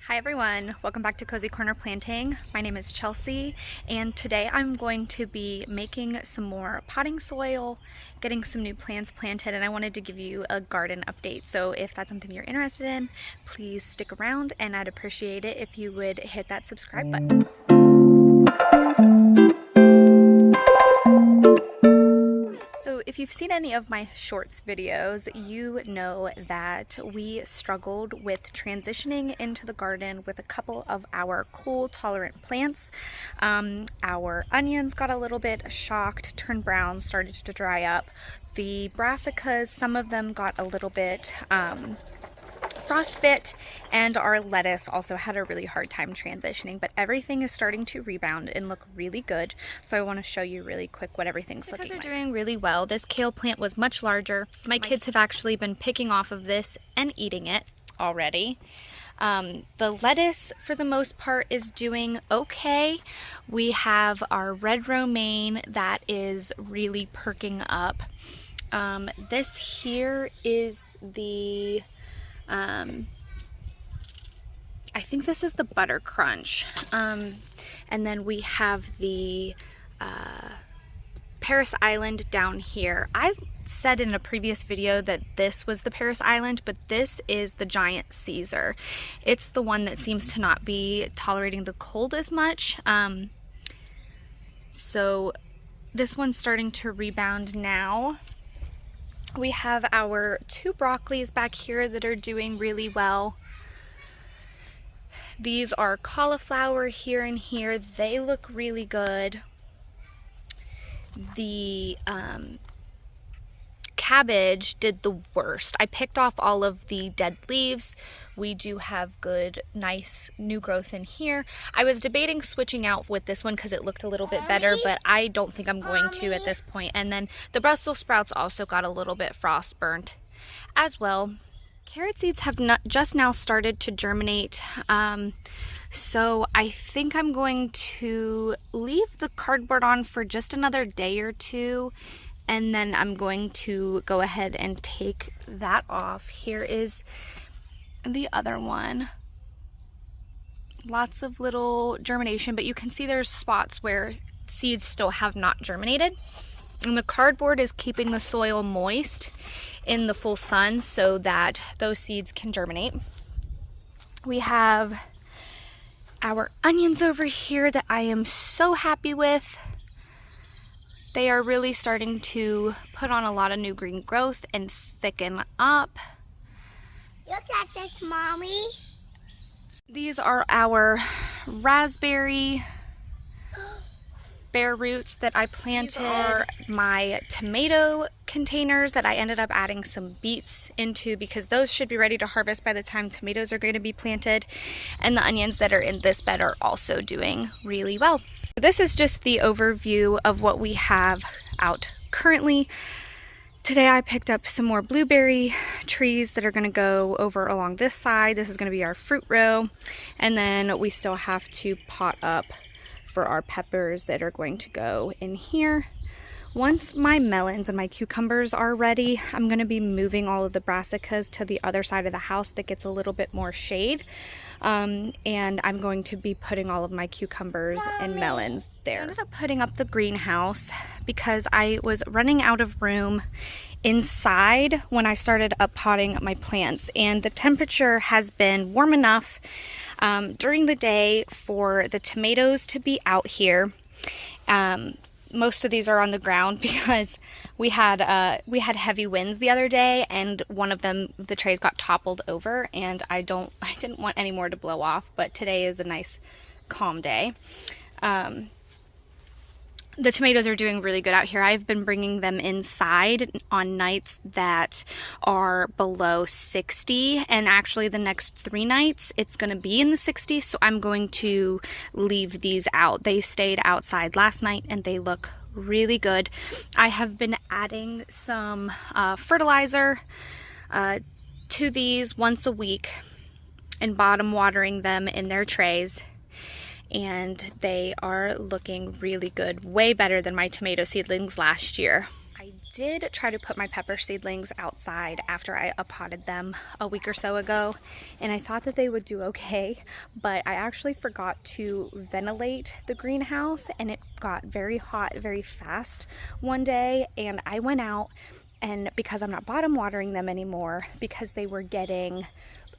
Hi everyone, welcome back to Cozy Corner Planting. My name is Chelsea and today I'm going to be making some more potting soil, getting some new plants planted, and I wanted to give you a garden update. So if that's something you're interested in, please stick around and I'd appreciate it if you would hit that subscribe button. So if you've seen any of my shorts videos, you know that we struggled with transitioning into the garden with a couple of our cold tolerant plants. Our onions got a little bit shocked, turned brown, started to dry up. The brassicas, some of them got a little bit frostbit, and our lettuce also had a really hard time transitioning, but everything is starting to rebound and look really good. So I want to show you really quick what everything's looking like. Are doing really well. This kale plant was much larger. My kids have actually been picking off of this and eating it already. The lettuce for the most part is doing okay. We have our red romaine that is really perking up. This here is the I think this is the butter crunch, and then we have the Paris Island down here. I said in a previous video that this was the Paris Island, but this is the giant Caesar. It's the one that seems to not be tolerating the cold as much, so this one's starting to rebound now. We have our two broccolis back here that are doing really well. These are cauliflower here and here. They look really good. The cabbage did the worst. I picked off all of the dead leaves. We do have good, nice new growth in here. I was debating switching out with this one because it looked a little bit better, but I don't think I'm going to at this point. And then the Brussels sprouts also got a little bit frost burnt as well. Carrot seeds have just now started to germinate. So I think I'm going to leave the cardboard on for just another day or two, and then I'm going to go ahead and take that off. Here is the other one. Lots of little germination, but you can see there's spots where seeds still have not germinated. And the cardboard is keeping the soil moist in the full sun so that those seeds can germinate. We have our onions over here that I am so happy with. They are really starting to put on a lot of new green growth and thicken up. Look at this, Mommy. These are our raspberry bare roots that I planted. These are my tomato containers that I ended up adding some beets into because those should be ready to harvest by the time tomatoes are going to be planted. And the onions that are in this bed are also doing really well. This is just the overview of what we have out currently. Today I picked up some more blueberry trees that are going to go over along this side. This is going to be our fruit row. And then we still have to pot up for our peppers that are going to go in here. Once my melons and my cucumbers are ready, I'm going to be moving all of the brassicas to the other side of the house that gets a little bit more shade. And I'm going to be putting all of my cucumbers and melons there. I ended up putting up the greenhouse because I was running out of room inside when I started up potting my plants, and the temperature has been warm enough during the day for the tomatoes to be out here. Most of these are on the ground because we had heavy winds the other day, and one of them, the trays got toppled over, and I didn't want any more to blow off, but today is a nice calm day. The tomatoes are doing really good out here. I've been bringing them inside on nights that are below 60, and actually the next 3 nights it's going to be in the 60s, so I'm going to leave these out. They stayed outside last night and they look really good. I have been adding some fertilizer to these once a week and bottom watering them in their trays. And they are looking really good, way better than my tomato seedlings last year. I did try to put my pepper seedlings outside after I potted them a week or so ago, and I thought that they would do okay, but I actually forgot to ventilate the greenhouse, and it got very hot very fast one day, and I went out, and because I'm not bottom watering them anymore because they were getting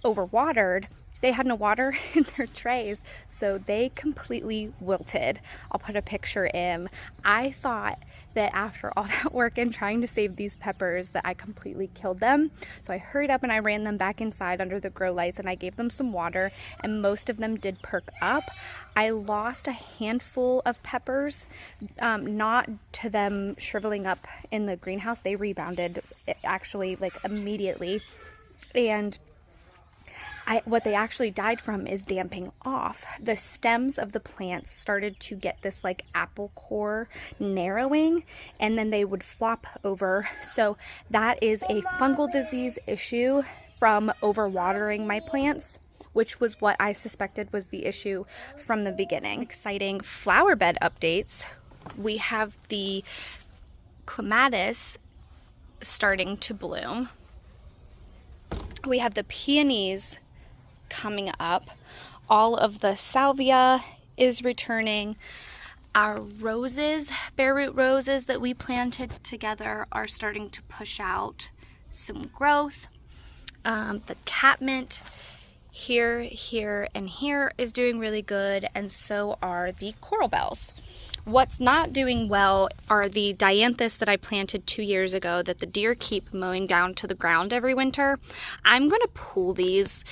overwatered, they had no water in their trays, so they completely wilted. I'll put a picture in. I thought that after all that work and trying to save these peppers that I completely killed them. So I hurried up and I ran them back inside under the grow lights, and I gave them some water, and most of them did perk up. I lost a handful of peppers, not to them shriveling up in the greenhouse. They rebounded actually like immediately, and what they actually died from is damping off. The stems of the plants started to get this like apple core narrowing, and then they would flop over. So that is a fungal disease issue from overwatering my plants, which was what I suspected was the issue from the beginning. Some exciting flower bed updates. We have the clematis starting to bloom. We have the peonies coming up. All of the salvia is returning. Our roses, bare root roses that we planted together, are starting to push out some growth. The catmint here, and here is doing really good, and so are the coral bells. What's not doing well are the dianthus that I planted 2 years ago that the deer keep mowing down to the ground every winter. I'm going to pull these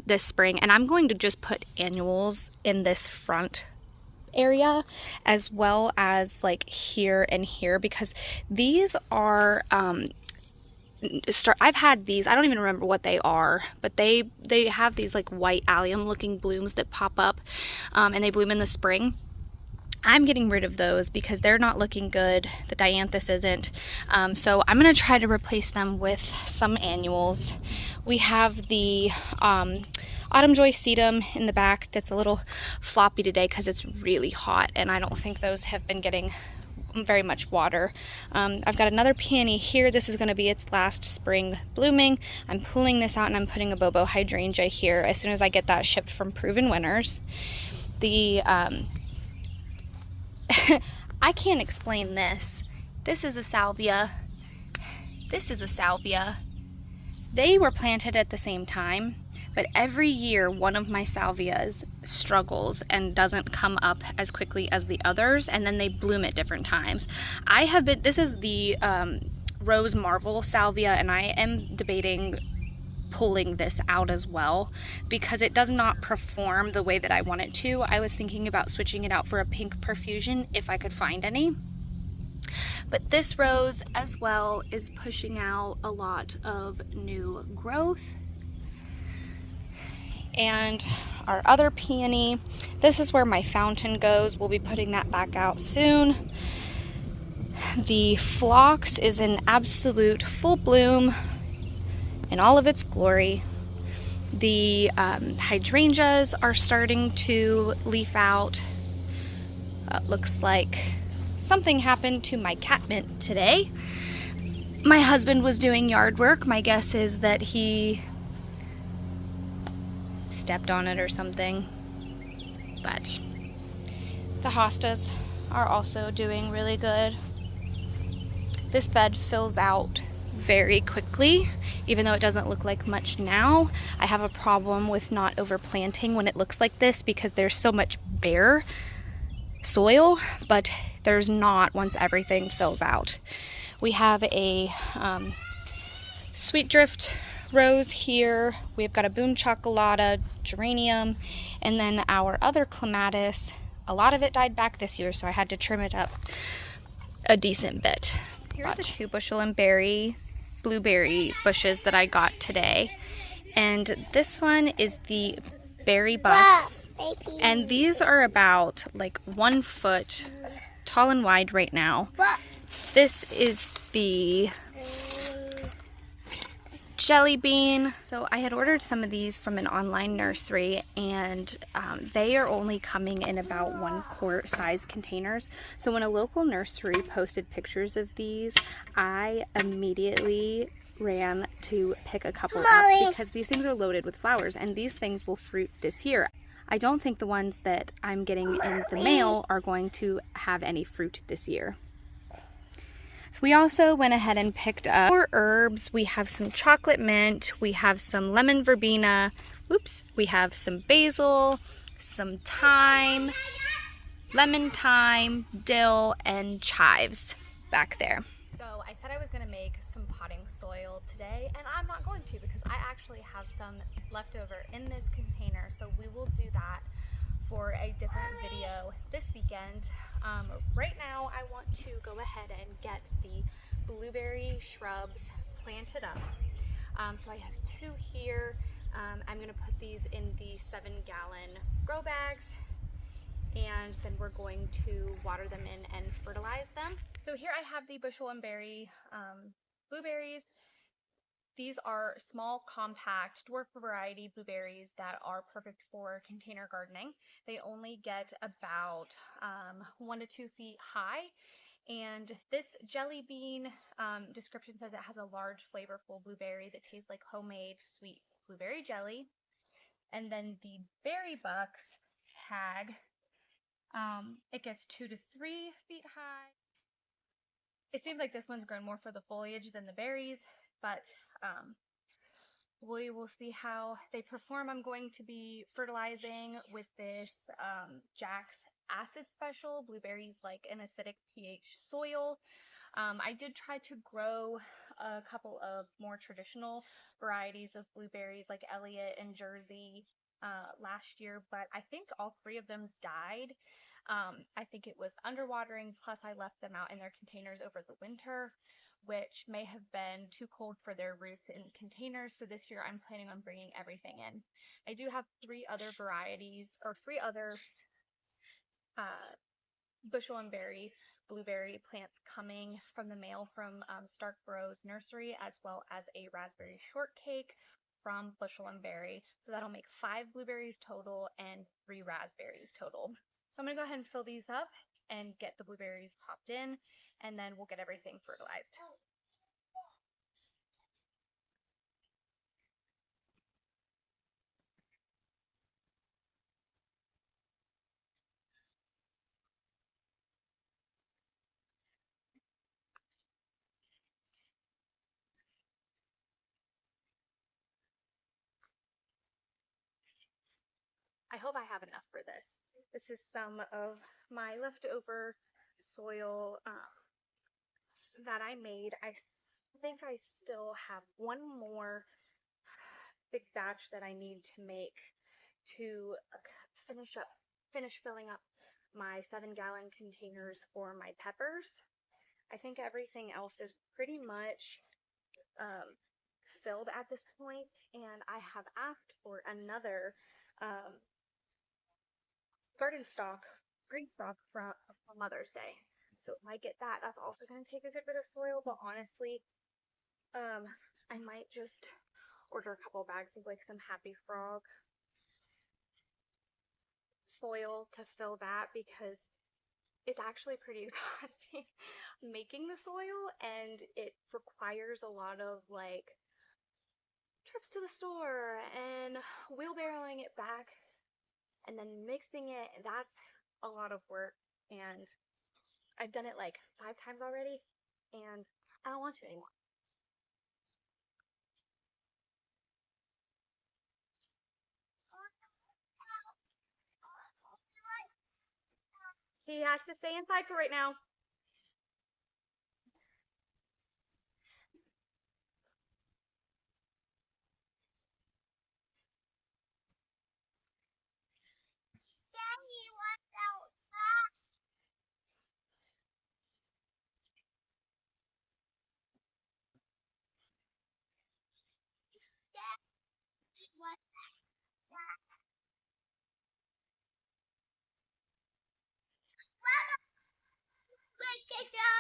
this spring, and I'm going to just put annuals in this front area as well as like here and here, because these are I've had these, I don't even remember what they are, but they have these like white allium looking blooms that pop up, and they bloom in the spring. I'm getting rid of those because they're not looking good. The dianthus isn't. So I'm going to try to replace them with some annuals. We have the autumn joy sedum in the back that's a little floppy today because it's really hot, and I don't think those have been getting very much water. I've got another peony here. This is going to be its last spring blooming. I'm pulling this out and I'm putting a bobo hydrangea here as soon as I get that shipped from Proven Winners. The I can't explain this. This is a salvia. This is a salvia. They were planted at the same time, but every year one of my salvias struggles and doesn't come up as quickly as the others, and then they bloom at different times. This is the Rose Marvel salvia, and I am debating pulling this out as well because it does not perform the way that I want it to. I was thinking about switching it out for a pink perfusion if I could find any. But this rose as well is pushing out a lot of new growth. And our other peony, this is where my fountain goes. We'll be putting that back out soon. The phlox is in absolute full bloom in all of its glory. The hydrangeas are starting to leaf out. Looks like something happened to my catmint today. My husband was doing yard work. My guess is that he stepped on it or something. But the hostas are also doing really good. This bed fills out very quickly, even though it doesn't look like much now. I have a problem with not overplanting when it looks like this because there's so much bare soil, but there's not once everything fills out. We have a sweet drift rose here. We've got a boom chocolata geranium, and then our other clematis. A lot of it died back this year, so I had to trim it up a decent bit. Here are the 2 bushel and blueberry bushes that I got today, and this one is the berry bucks, and these are about like 1 foot tall and wide right now. This is the jelly bean. So I had ordered some of these from an online nursery, and they are only coming in about 1/4 size containers. So when a local nursery posted pictures of these, I immediately ran to pick a couple up because these things are loaded with flowers, and these things will fruit this year. I don't think the ones that I'm getting in the mail are going to have any fruit this year. So we also went ahead and picked up more herbs. We have some chocolate mint, we have some lemon verbena, we have some basil, some thyme, lemon thyme, dill, and chives back there. So I said I was going to make some potting soil today, and I'm not going to because I actually have some left over in this container, so we will do that for a different video this weekend. Right now I want to go ahead and get the blueberry shrubs planted up. So I have 2 here. I'm going to put these in the 7-gallon grow bags, and then we're going to water them in and fertilize them. So here I have the Bushel and Berry blueberries. These are small, compact, dwarf variety blueberries that are perfect for container gardening. They only get about 1 to 2 feet high. And this jelly bean description says it has a large, flavorful blueberry that tastes like homemade sweet blueberry jelly. And then the berry bucks tag, it gets 2 to 3 feet high. It seems like this one's grown more for the foliage than the berries, but we will see how they perform. I'm going to be fertilizing with this Jack's Acid Special. Blueberries like an acidic pH soil. I did try to grow a couple of more traditional varieties of blueberries like Elliott and Jersey last year, but I think all 3 of them died. I think it was underwatering, plus I left them out in their containers over the winter, which may have been too cold for their roots in containers. So this year I'm planning on bringing everything in. I do have 3 other varieties, or 3 other Bushel and Berry blueberry plants coming from the mail from Stark Burrows Nursery, as well as a raspberry shortcake from Bushel and Berry. So that'll make 5 blueberries total and 3 raspberries total. So I'm gonna go ahead and fill these up and get the blueberries popped in, and then we'll get everything fertilized. I hope I have enough for this. This is some of my leftover soil that I made. I think I still have one more big batch that I need to make to finish filling up my 7-gallon containers for my peppers. I think everything else is pretty much filled at this point, and I have asked for another green stalk from Mother's Day. So if I get that, that's also going to take a good bit of soil, but honestly, I might just order a couple bags of like some Happy Frog soil to fill that, because it's actually pretty exhausting making the soil, and it requires a lot of like trips to the store and wheelbarrowing it back and then mixing it. That's a lot of work, and I've done it like 5 times already, and I don't want to anymore. He has to stay inside for right now. Daddy wants outside. Daddy wants outside. Quick, get out.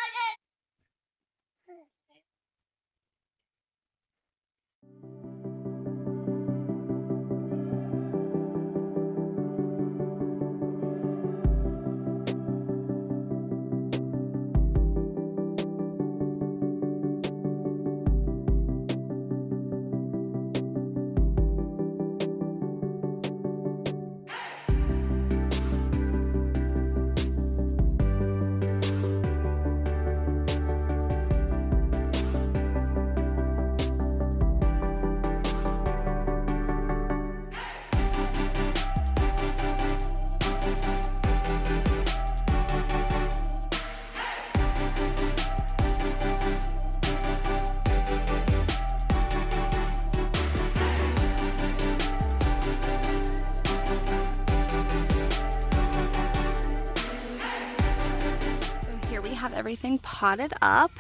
have everything potted up.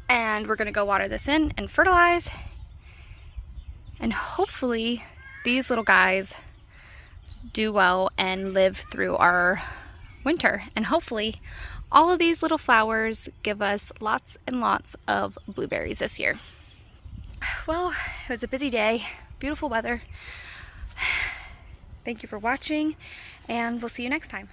And we're gonna go water this in and fertilize. And hopefully these little guys do well and live through our winter. And hopefully all of these little flowers give us lots and lots of blueberries this year. Well, it was a busy day, beautiful weather. Thank you for watching, and we'll see you next time.